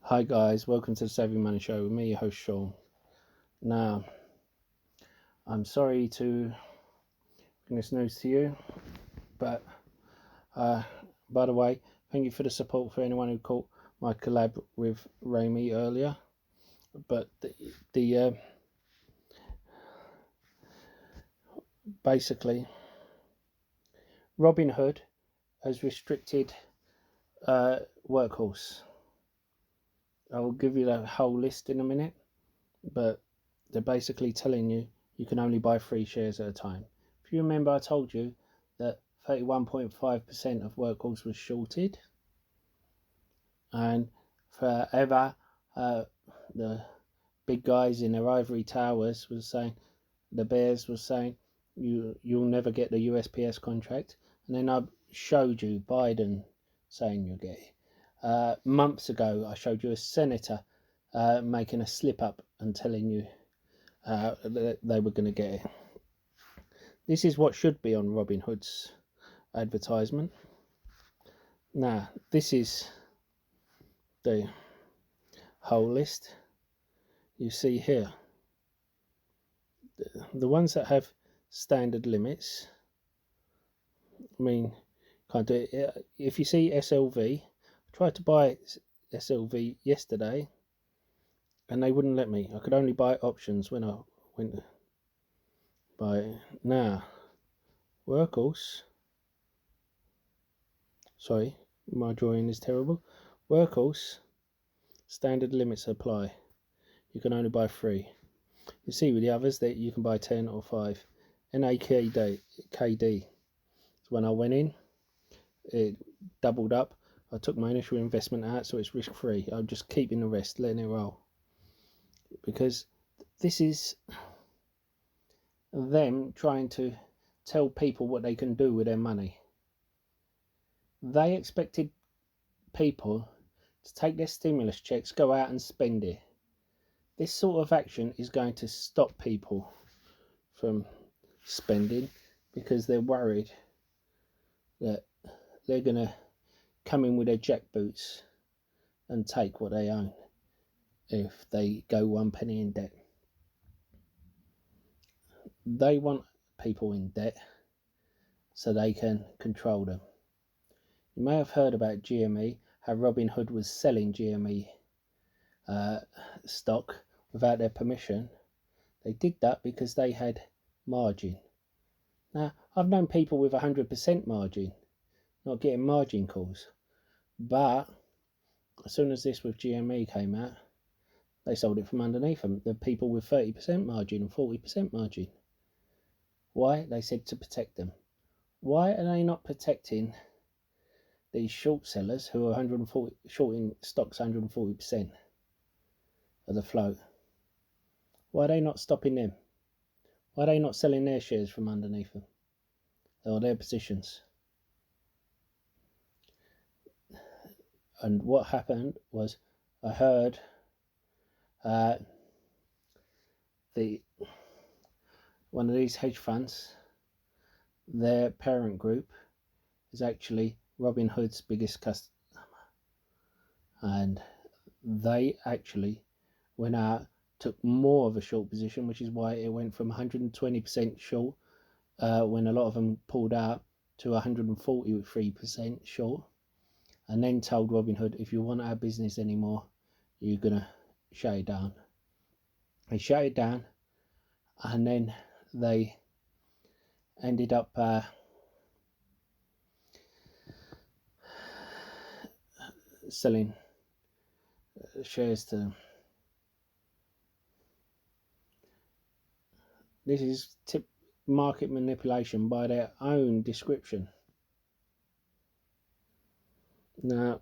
Hi guys, welcome to the Savvy Money Show with me, your host Sean. Now, I'm sorry to bring this news to you, but by the way, thank you for the support for anyone who caught my collab with Rami earlier. But basically, Robinhood has restricted Workhorse. I'll give you the whole list in a minute, but they're basically telling you can only buy 3 shares at a time. If you remember, I told you that 31.5% of Workhorse was shorted, and forever the big guys in their ivory towers was saying, the bears was saying, you'll never get the USPS contract, and then I showed you Biden saying you'll get it. Months ago I showed you a senator making a slip up and telling you that they were going to get it. This is what should be on Robinhood's advertisement. Now, this is the whole list. You see here, the ones that have standard limits, I mean, can't do it. If you see SLV, I tried to buy SLV yesterday and they wouldn't let me. I could only buy options when I went to buy it. Now, Workhorse, sorry, my drawing is terrible. Workhorse, standard limits apply. You can only buy 3. You see with the others that you can buy 10 or 5. NAKD. So when I went in, it doubled up. I took my initial investment out, so it's risk free. I'm just keeping the rest, letting it roll. Because this is them trying to tell people what they can do with their money. They expected people to take their stimulus checks, go out and spend it. This sort of action is going to stop people from spending because they're worried that they're going to come in with their jackboots and take what they own if they go 1 penny in debt. They want people in debt so they can control them. You may have heard about GME, how Robinhood was selling GME stock without their permission. They did that because they had margin. Now, I've known people with 100% margin not getting margin calls, but as soon as this with GME came out, they sold it from underneath them. The people with 30% margin and 40% margin. Why? They said to protect them. Why are they not protecting these short sellers who are shorting stocks 140% of the float? Why are they not stopping them? Why are they not selling their shares from underneath them or their positions? And what happened was, I heard one of these hedge funds, their parent group is actually Robinhood's biggest customer, and they actually went out, took more of a short position, which is why it went from 120% short when a lot of them pulled out to 143% short, and then told Robinhood, if you want our business anymore, you're gonna shut it down. They shut it down, and then they ended up selling shares to them. This is market manipulation by their own description. Now,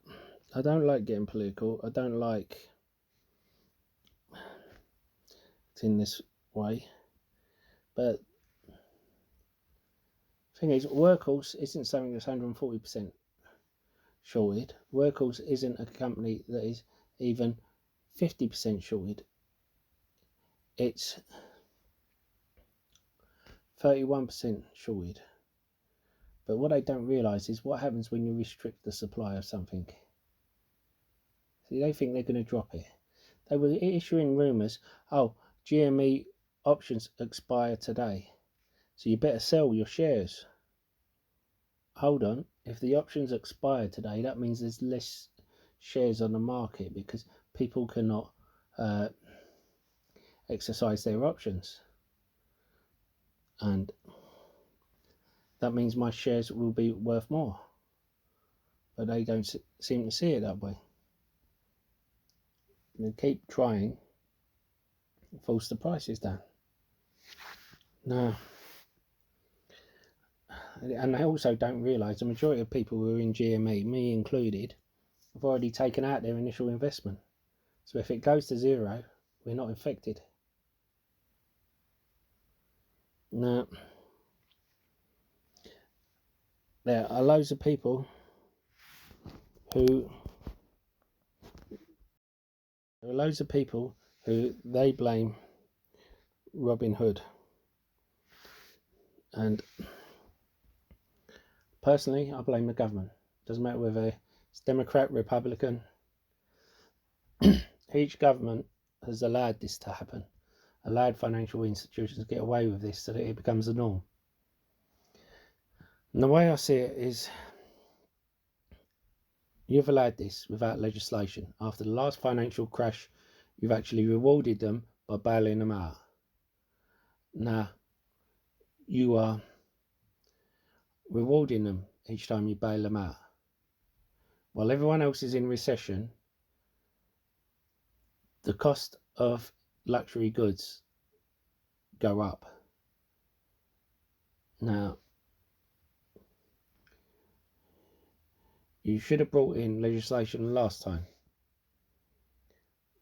I don't like getting political. I don't like it in this way. But the thing is, Workhorse isn't something that's 140% shorted. Workhorse isn't a company that is even 50% shorted. It's 31% shorted. But what I don't realise is what happens when you restrict the supply of something. See, they think they're going to drop it. They were issuing rumours, oh, GME options expire today, so you better sell your shares. Hold on, if the options expire today, that means there's less shares on the market because people cannot exercise their options, and that means my shares will be worth more. But they don't seem to see it that way. They keep trying to force the prices down. No. And they also don't realise the majority of people who are in GME, me included, have already taken out their initial investment. So if it goes to zero, we're not affected. No. There are loads of people who they blame Robin Hood. And personally, I blame the government. Doesn't matter whether it's Democrat, Republican. Each government has allowed this to happen, allowed financial institutions to get away with this so that it becomes the norm. And the way I see it is, you've allowed this without legislation. After the last financial crash, you've actually rewarded them by bailing them out. Now, you are rewarding them each time you bail them out. While everyone else is in recession, the cost of luxury goods go up. Now, you should have brought in legislation last time.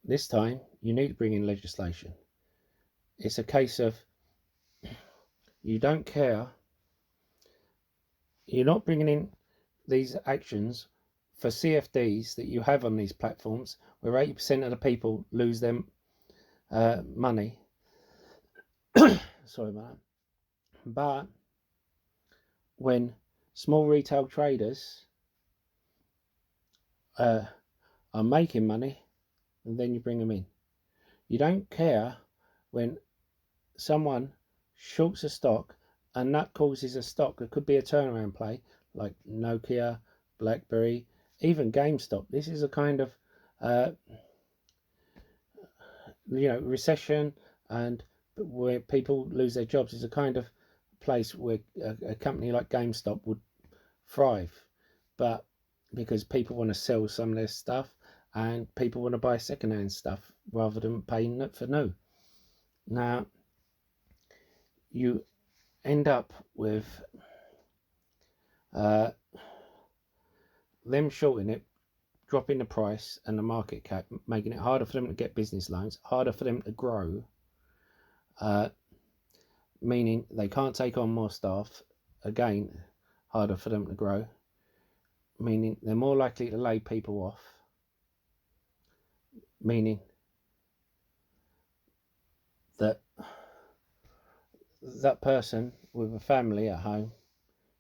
This time, you need to bring in legislation. It's a case of you don't care. You're not bringing in these actions for CFDs that you have on these platforms where 80% of the people lose their money. Sorry about that. But when small retail traders are making money, and then you bring them in. You don't care when someone shorts a stock and that causes a stock that could be a turnaround play, like Nokia, BlackBerry, even GameStop. This is a kind of recession, and where people lose their jobs is a kind of place where a company like GameStop would thrive. But because people want to sell some of their stuff and people want to buy second-hand stuff rather than paying for new. Now, you end up with them shorting it, dropping the price and the market cap, making it harder for them to get business loans, harder for them to grow, meaning they can't take on more staff, again, harder for them to grow, meaning they're more likely to lay people off, meaning that that person with a family at home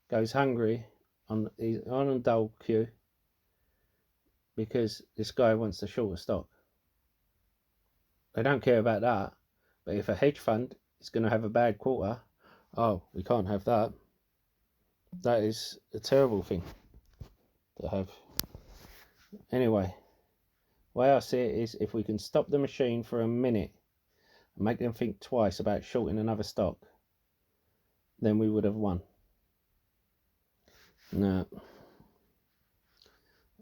goes hungry on a dole queue because this guy wants to short a stock. They don't care about that. But if a hedge fund is going to have a bad quarter, oh, we can't have that. That is a terrible thing to have. Anyway, the way I see it is, if we can stop the machine for a minute and make them think twice about shorting another stock, then we would have won. No.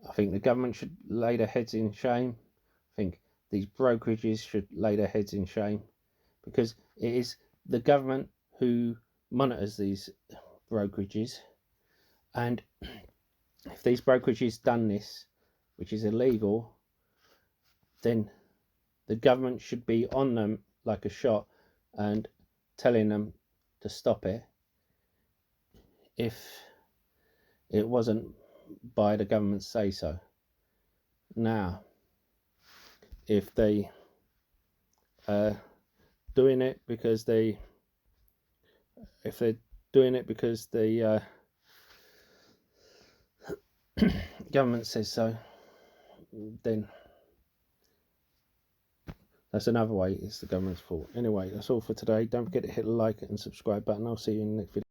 I think the government should lay their heads in shame. I think these brokerages should lay their heads in shame, because it is the government who monitors these brokerages, and if these brokerages done this, which is illegal, then the government should be on them like a shot and telling them to stop it if it wasn't by the government's say so. Now, if they doing it because the government says so, then That's another way it's the government's fault. Anyway, that's all for today. Don't forget to hit the like and subscribe button. I'll see you in the next video.